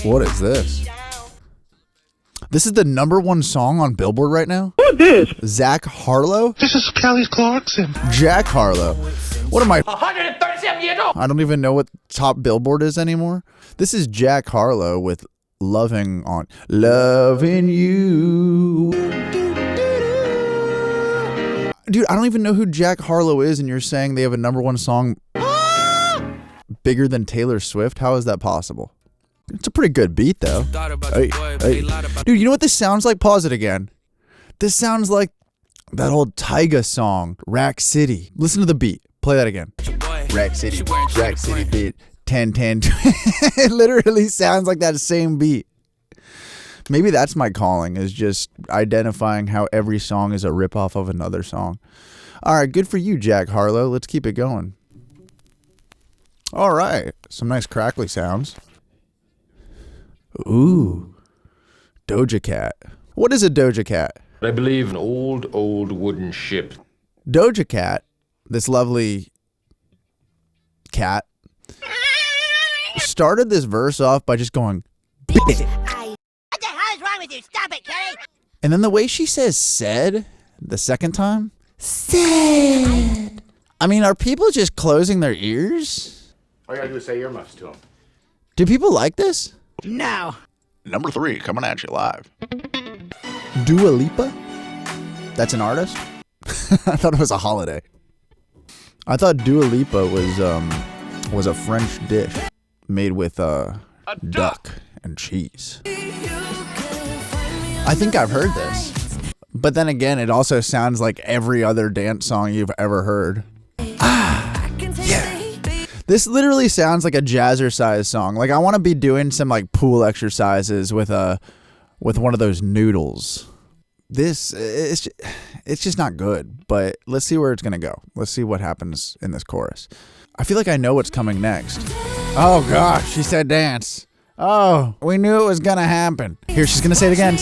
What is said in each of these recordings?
What is this? This is the #1 song on Billboard right now? Who this? Zach Harlow? This is Kelly Clarkson. Jack Harlow. What am I? 137years old. I don't even know what top Billboard is anymore. This is Jack Harlow with Loving You. Dude, I don't even know who Jack Harlow is, and you're saying they have a #1 song bigger than Taylor Swift? How is that possible? It's a pretty good beat, though. Hey. Dude, you know what this sounds like? Pause it again. This sounds like that old Tyga song, Rack City. Listen to the beat. Play that again. Rack City beat. 10. It literally sounds like that same beat. Maybe that's my calling, is just identifying how every song is a ripoff of another song. All right, good for you, Jack Harlow. Let's keep it going. All right, some nice crackly sounds. Ooh, Doja Cat. What is a Doja Cat? I believe an old wooden ship. Doja Cat, this lovely cat, started this verse off by just going, "What the hell is wrong with you? Stop it, Kelly!" And then the way she says "said" the second time, "said." I mean, are people just closing their ears? All you gotta do is say earmuffs to them. Do people like this? No. #3 coming at you live. Dua Lipa? That's an artist? I thought it was a holiday. I thought Dua Lipa was a French dish made with duck and cheese. I think I've heard this. But then again, it also sounds like every other dance song you've ever heard. Yeah. This literally sounds like a jazzercise song. Like I want to be doing some like pool exercises with one of those noodles. It's just not good, but let's see where it's going to go. Let's see what happens in this chorus. I feel like I know what's coming next. Oh gosh, she said dance. Oh, we knew it was going to happen. Here, she's going to say it again.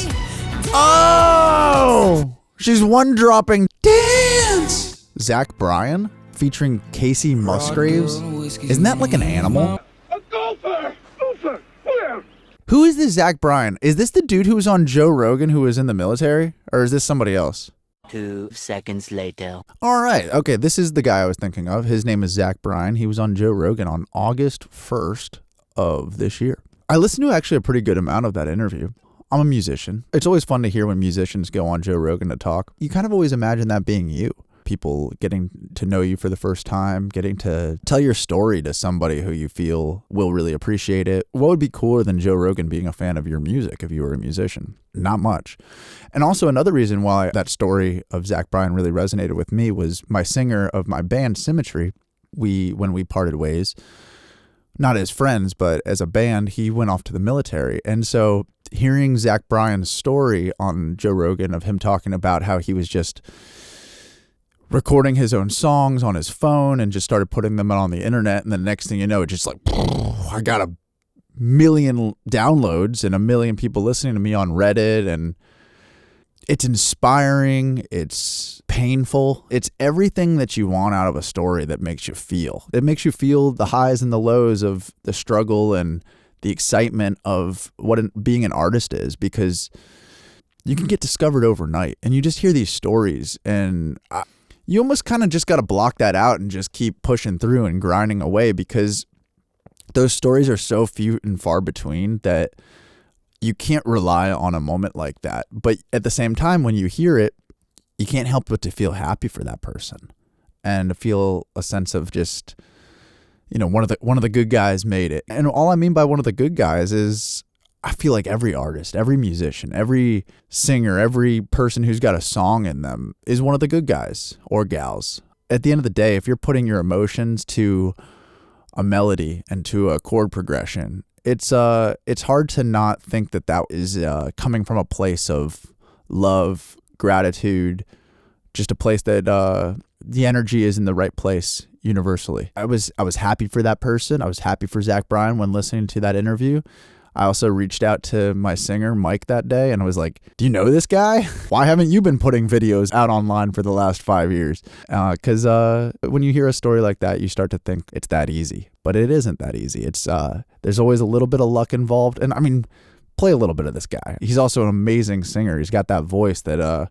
Oh, she's one-dropping dance. Zach Bryan featuring Casey Musgraves. Isn't that like an animal? A golfer. Where? Who is this Zach Bryan? Is this the dude who was on Joe Rogan who was in the military? Or is this somebody else? 2 seconds later. All right. Okay, this is the guy I was thinking of. His name is Zach Bryan. He was on Joe Rogan on August 1st of this year. I listened to actually a pretty good amount of that interview. I'm a musician. It's always fun to hear when musicians go on Joe Rogan to talk. You kind of always imagine that being you. People getting to know you for the first time, getting to tell your story to somebody who you feel will really appreciate it. What would be cooler than Joe Rogan being a fan of your music if you were a musician? Not much. And also another reason why that story of Zach Bryan really resonated with me was my singer of my band, Symmetry. When we parted ways, not as friends, but as a band, he went off to the military. And so hearing Zach Bryan's story on Joe Rogan of him talking about how he was just recording his own songs on his phone and just started putting them on the internet. And the next thing you know, it's just like, I got 1 million downloads and 1 million people listening to me on Reddit. And it's inspiring. It's painful. It's everything that you want out of a story that makes you feel. It makes you feel the highs and the lows of the struggle and the excitement of what being an artist is, because you can get discovered overnight and you just hear these stories and you almost kind of just got to block that out and just keep pushing through and grinding away, because those stories are so few and far between that you can't rely on a moment like that. But at the same time, when you hear it, you can't help but to feel happy for that person and feel a sense of just, one of the good guys made it. And all I mean by one of the good guys is I feel like every artist, every musician, every singer, every person who's got a song in them is one of the good guys or gals. At the end of the day, if you're putting your emotions to a melody and to a chord progression, it's hard to not think that is coming from a place of love, gratitude, just a place that the energy is in the right place universally. I was happy for that person. I was happy for Zach Bryan when listening to that interview. I also reached out to my singer, Mike, that day and was like, do you know this guy? Why haven't you been putting videos out online for the last 5 years? Because when you hear a story like that, you start to think it's that easy. But it isn't that easy. It's there's always a little bit of luck involved. And I mean, play a little bit of this guy. He's also an amazing singer. He's got that voice that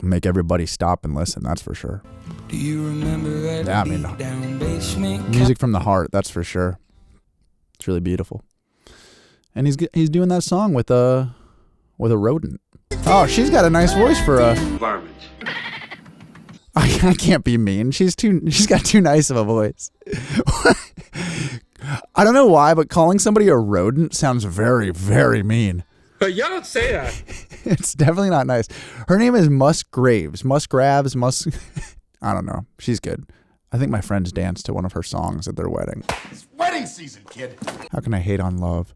make everybody stop and listen, that's for sure. Do you remember that down basement? Music from the heart, that's for sure. It's really beautiful. And he's doing that song with a rodent. Oh, she's got a nice voice for a Varmint. I can't be mean. She's got too nice of a voice. I don't know why, but calling somebody a rodent sounds very, very mean. But you don't say that. It's definitely not nice. Her name is Musgraves. I don't know. She's good. I think my friends danced to one of her songs at their wedding. It's wedding season, kid. How can I hate on love?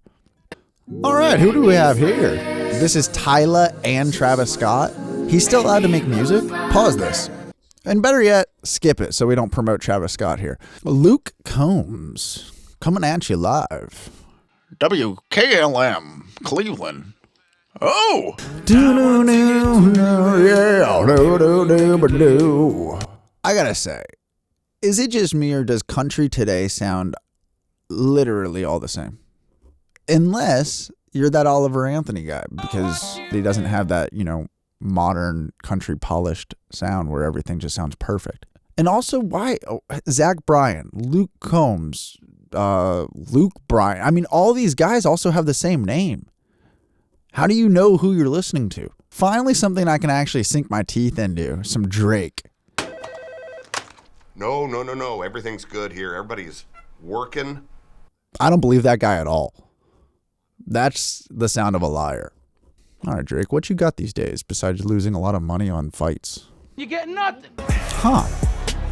All right, who do we have here? This is Tyla and Travis Scott. He's still allowed to make music? Pause this. And better yet, skip it so we don't promote Travis Scott here. Luke Combs, coming at you live. WKLM, Cleveland. Oh! I gotta say, is it just me or does country today sound literally all the same? Unless you're that Oliver Anthony guy, because he doesn't have that, modern country polished sound where everything just sounds perfect. And also, why Zach Bryan, Luke Combs, Luke Bryan? I mean, all these guys also have the same name. How do you know who you're listening to? Finally, something I can actually sink my teeth into. Some Drake. No. Everything's good here. Everybody's working. I don't believe that guy at all. That's the sound of a liar. All right, Drake, what you got these days besides losing a lot of money on fights? You get nothing. Huh.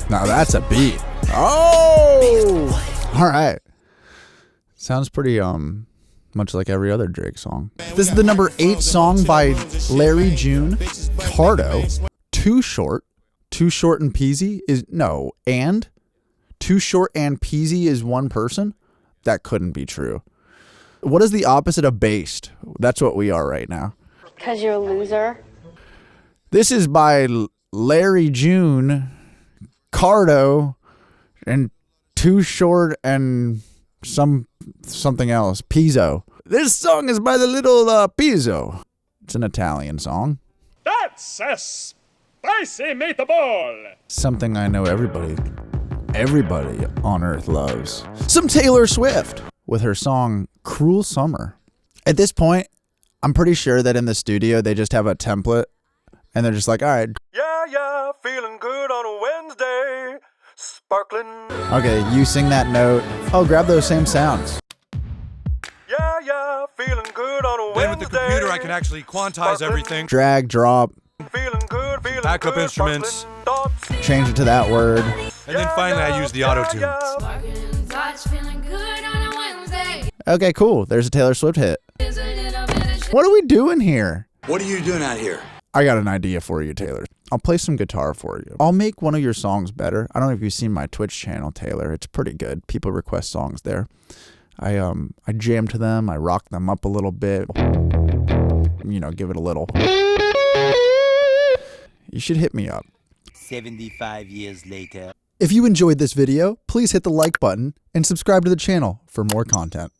Now that's a beat. Oh! All right. Sounds pretty, much like every other Drake song. This is the number 8 song by Larry June, Cardo. Too Short. Too Short and Peasy is, no, and? Too Short and Peasy is one person? That couldn't be true. What is the opposite of based? That's what we are right now. Because you're a loser. This is by Larry June, Cardo, and Too Short and something else. Pizzo. This song is by the little Pizzo. It's an Italian song. That's a spicy meatball. Something I know everybody on earth loves. Some Taylor Swift with her song Cruel Summer. At this point, I'm pretty sure that in the studio they just have a template and they're just like, all right. Yeah, feeling good on a Wednesday. Sparkling. Okay, you sing that note. Oh, grab those same sounds. Yeah, feeling good on a Wednesday. Then with the computer, I can actually quantize everything. Drag, drop. Feeling good, Backup instruments. Change it to that word. And then finally, I use the auto-tune. Okay, cool. There's a Taylor Swift hit. What are we doing here? What are you doing out here? I got an idea for you, Taylor. I'll play some guitar for you. I'll make one of your songs better. I don't know if you've seen my Twitch channel, Taylor. It's pretty good. People request songs there. I jam to them. I rock them up a little bit. Give it a little. You should hit me up. 75 years later. If you enjoyed this video, please hit the like button and subscribe to the channel for more content.